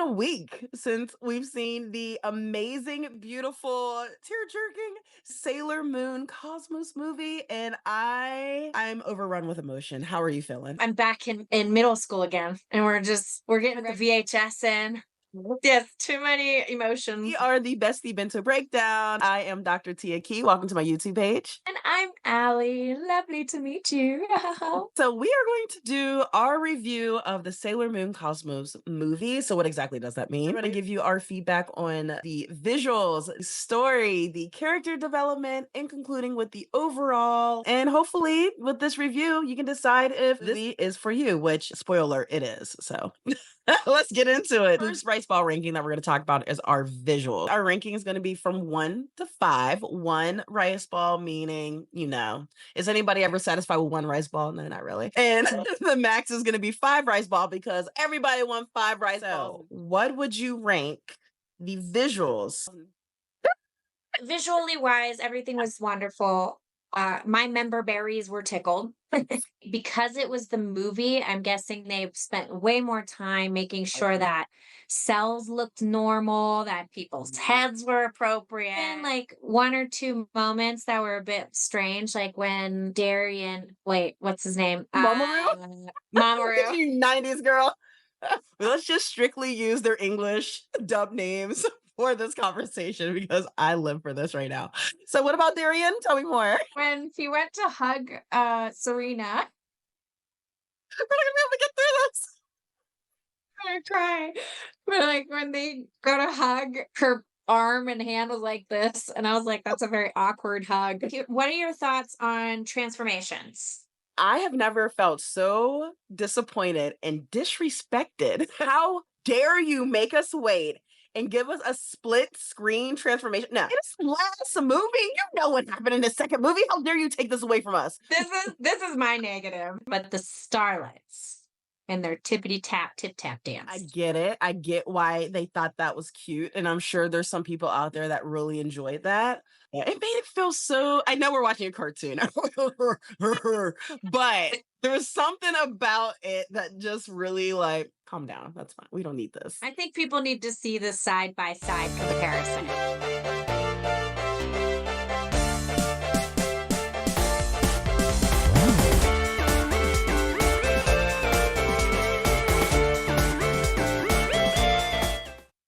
a week since we've seen the amazing, beautiful, tear-jerking Sailor Moon Cosmos movie, and I'm overrun with emotion. How are you feeling? I'm back in middle school again, and we're getting the VHS in. Yes, too many emotions. We are the Bestie Bento Breakdown. I am Dr. Tia Key. Welcome to my YouTube page. And I'm Allie. Lovely to meet you. So we are going to do our review of the Sailor Moon Cosmos movie. So what exactly does that mean? We're going to give you our feedback on the visuals, story, the character development, and concluding with the overall. And hopefully with this review, you can decide if this is for you, which spoiler, it is. So let's get into it. First rice ball ranking that we're going to talk about is our visuals. Our ranking is going to be from 1 to 5. 1 rice ball meaning, is anybody ever satisfied with 1 rice ball? No, not really. And the max is going to be 5 rice ball because everybody wants 5 rice balls. What would you rank the visuals? Visually wise, everything was wonderful. My member berries were tickled. Because it was the movie, I'm guessing they spent way more time making sure that cells looked normal, that people's heads were appropriate. And like 1 or 2 moments that were a bit strange, like when Darian, wait, what's his name? Mamoru? Mamoru. You 90s girl. Let's just strictly use their English dub names for this conversation because I live for this right now. So what about Darian? Tell me more. When he went to hug Serena. We're not gonna be able to get through this. I'm gonna try. But like when they go to hug, her arm and hand was like this, and I was like, that's a very awkward hug. What are your thoughts on transformations? I have never felt so disappointed and disrespected. How dare you make us wait and give us a split screen transformation? No, it's last movie. You know what happened in the second movie. How dare you take this away from us? This is my negative. But the Starlights and their tippity tap tip tap dance. I get it. I get why they thought that was cute. And I'm sure there's some people out there that really enjoyed that. It made it feel so, I know we're watching a cartoon, but there was something about it that just really like, calm down. That's fine. We don't need this. I think people need to see the side by side comparison.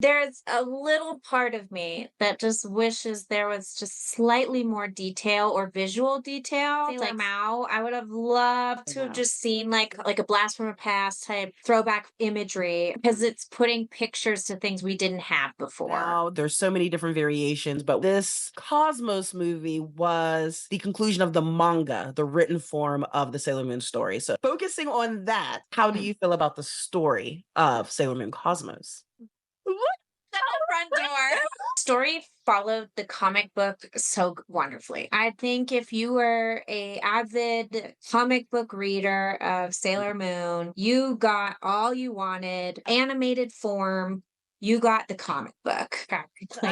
There's a little part of me that just wishes there was just slightly more detail or visual detail. Like Mao, I would have loved to have just seen like a blast from a past type throwback imagery because it's putting pictures to things we didn't have before. Now, there's so many different variations, but this Cosmos movie was the conclusion of the manga, the written form of the Sailor Moon story. So focusing on that, how do you feel about the story of Sailor Moon Cosmos? The front door. Story followed the comic book so wonderfully. I think if you were a avid comic book reader of Sailor Moon, you got all you wanted. Animated form. You got the comic book. I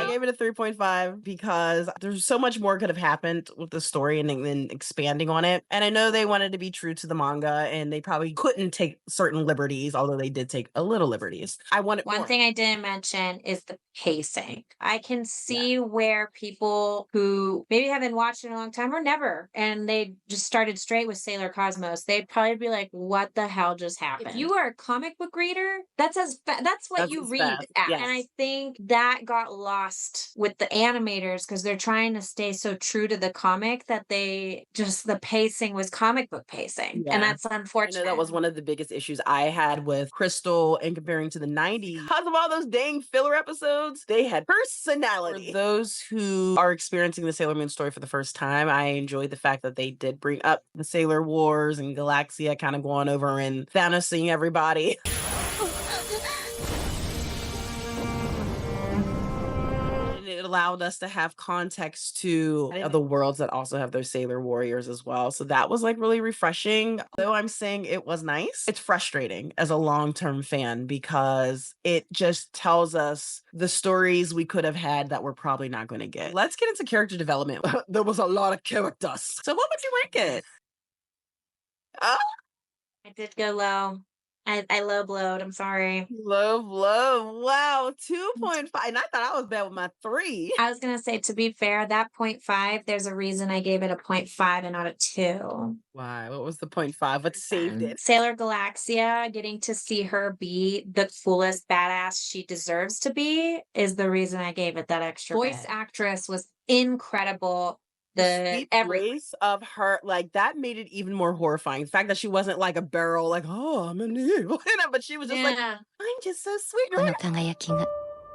gave it a 3.5 because there's so much more could have happened with the story and then expanding on it. And I know they wanted to be true to the manga and they probably couldn't take certain liberties, although they did take a little liberties. I wanted One more. thing I didn't mention is the pacing. I can see where people who maybe haven't watched it in a long time or never, and they just started straight with Sailor Cosmos, they'd probably be like, what the hell just happened? If you are a comic book reader, that's what you read fast. at. Yes. And I think that got lost with the animators because they're trying to stay so true to the comic that the pacing was comic book pacing. Yeah. And that's I unfortunate. know that was one of the biggest issues I had with Crystal and comparing to the 90s. Because of all those dang filler episodes, they had personality. For those who are experiencing the Sailor Moon story for the first time, I enjoyed the fact that they did bring up the Sailor Wars and Galaxia kind of going over and Thanos seeing everybody. It allowed us to have context to the worlds that also have their Sailor Warriors as well. So that was like really refreshing. Though I'm saying it was nice, it's frustrating as a long-term fan because it just tells us the stories we could have had that we're probably not going to get. Let's get into character development. There was a lot of characters. So what would you rank it? I did go low. I low blowed. I'm sorry. Low blow. Wow, 2.5. And I thought I was bad with my 3. I was gonna say, to be fair, that point 0.5, there's a reason I gave it a point 0.5 and not a 2. Why? What was the point 5? What saved it? Sailor Galaxia, getting to see her be the coolest badass she deserves to be is the reason I gave it that extra voice bit. actress was incredible. The The sweet every voice of her, like, that made it even more horrifying. The fact that she wasn't like a barrel, like, "Oh, I'm an evil," you know, but she was just like, Yeah. "I'm just so sweet." この輝きが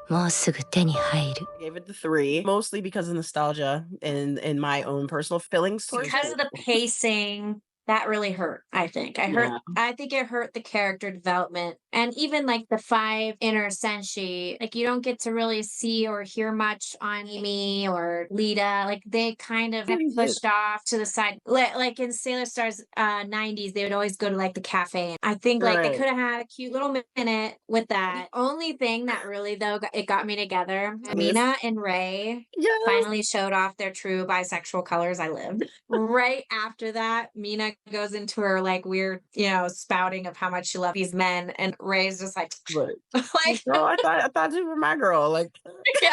もうすぐ手に入る。I gave it the 3, mostly because of nostalgia and my own personal feelings towards Because it. of the pacing, that really hurt, I think. Yeah. I think it hurt the character development. And even like the 5 inner senshi, like you don't get to really see or hear much on Amy or Lita. Like they kind of get pushed off to the side. Like in Sailor Star's 90s, they would always go to like the cafe. I think like they Right. could have had a cute little minute with that. The only thing that really though it got me together, Yes. Mina and Ray Yes. finally showed off their true bisexual colors. I lived. Right after that, Mina goes into her like weird, spouting of how much she loves these men, and Ray's just like, Right. like, Girl, I thought you were my girl, like I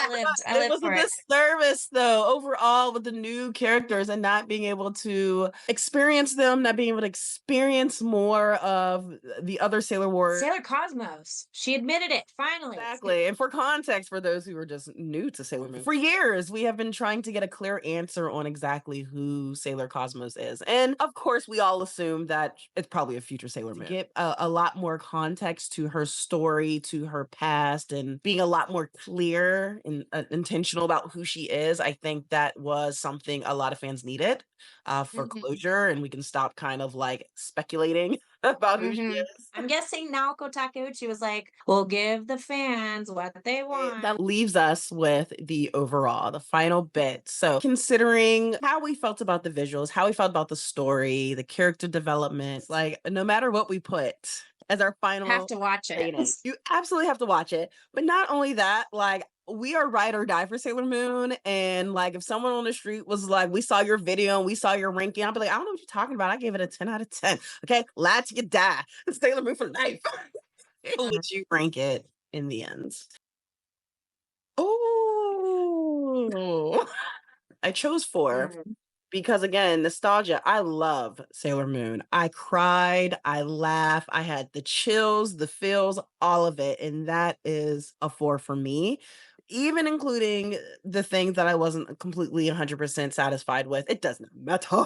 it lived was a for it. disservice though, overall with the new characters and not being able to experience them, not being able to experience more of the other Sailor Warriors. Sailor Cosmos. She admitted it finally. Exactly. And for context, for those who are just new to Sailor Moon, for years we have been trying to get a clear answer on exactly who Sailor Cosmos is. And of course, we all assume that it's probably a future Sailor Moon. To get a lot more context to her story, to her past, and being a lot more clear and intentional about who she is, I think that was something a lot of fans needed for closure. And we can stop kind of like speculating about who she is. I'm guessing Naoko Takeuchi was like, we'll give the fans what they want. That leaves us with the overall, the final bit. So, considering how we felt about the visuals, how we felt about the story, the character development, like no matter what we put as our final Have to watch it. rating, you absolutely have to watch it. But not only that, like we are ride or die for Sailor Moon. And like if someone on the street was like, we saw your video and we saw your ranking, I'll be like, I don't know what you're talking about. I gave it a 10 out of 10. Okay. Lie till you die. Sailor Moon for life. How would you rank it in the end? Oh, I chose 4 because again, nostalgia. I love Sailor Moon. I cried, I laughed, I had the chills, the feels, all of it. And that is a 4 for me. Even including the things that I wasn't completely 100% satisfied with. It doesn't matter.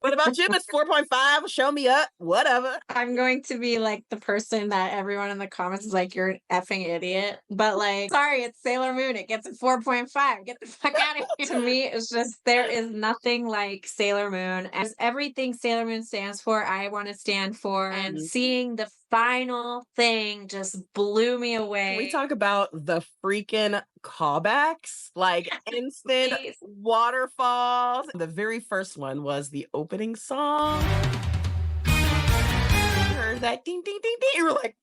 What about you? It's 4.5. Show me up. Whatever. I'm going to be like the person that everyone in the comments is like, you're an effing idiot. But like, sorry, it's Sailor Moon. It gets a 4.5. Get the fuck out of here. To me, it's just, there is nothing like Sailor Moon. As everything Sailor Moon stands for, I want to stand for. And seeing the final thing just blew me away. Can we talk about the freaking callbacks? Like instant Please. waterfalls. The very first one was the opening song. You heard that ding ding ding ding. You were like,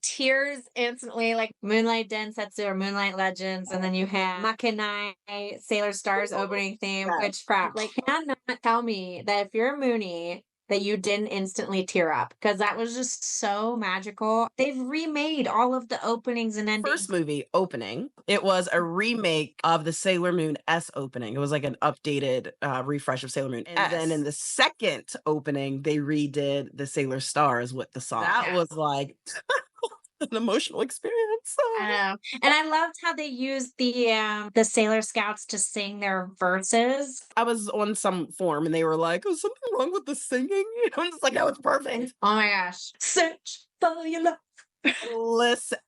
Tears instantly, like Moonlight Densetsu or Moonlight Legends, and then you have Makenai, Sailor Star's opening theme, which crap. Like, cannot tell me that if you're a Moonie, that you didn't instantly tear up, because that was just so magical. They've remade all of the openings and endings. first movie opening, it was a remake of the Sailor Moon S opening. It was like an updated refresh of Sailor Moon. And then in the second opening, they redid the Sailor Stars with the song. That was like an emotional experience. I know. And I loved how they used the Sailor Scouts to sing their verses. I was on some forum and they were like, "Oh, something wrong with the singing?" I'm just like, "No, it's perfect." Oh my gosh. Search for your love. Listen,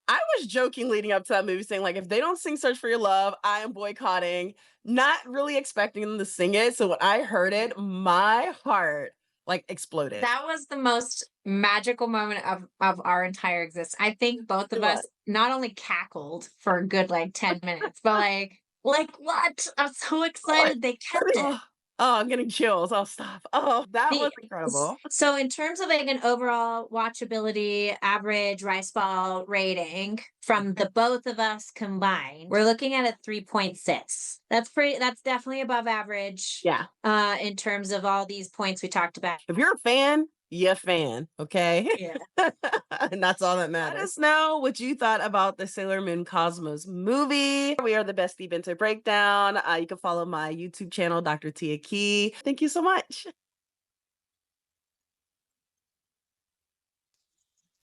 I was joking leading up to that movie saying, like, if they don't sing Search for Your Love, I am boycotting, not really expecting them to sing it. So when I heard it, my heart like exploded. That was the most magical moment of our entire existence. I think both of us not only cackled for a good like 10 minutes, but like what? I'm so excited they kept it. Oh, I'm getting chills. Oh, stop. Oh, that was incredible. So in terms of like an overall watchability average rice ball rating from the both of us combined, we're looking at a 3.6. That's definitely above average. Yeah. In terms of all these points we talked about. If you're a fan, you a fan, okay? Yeah. And that's all that matters. Let us know what you thought about the Sailor Moon Cosmos movie. We are the Best Event Breakdown. You can follow my YouTube channel, Dr. Tia Key. Thank you so much.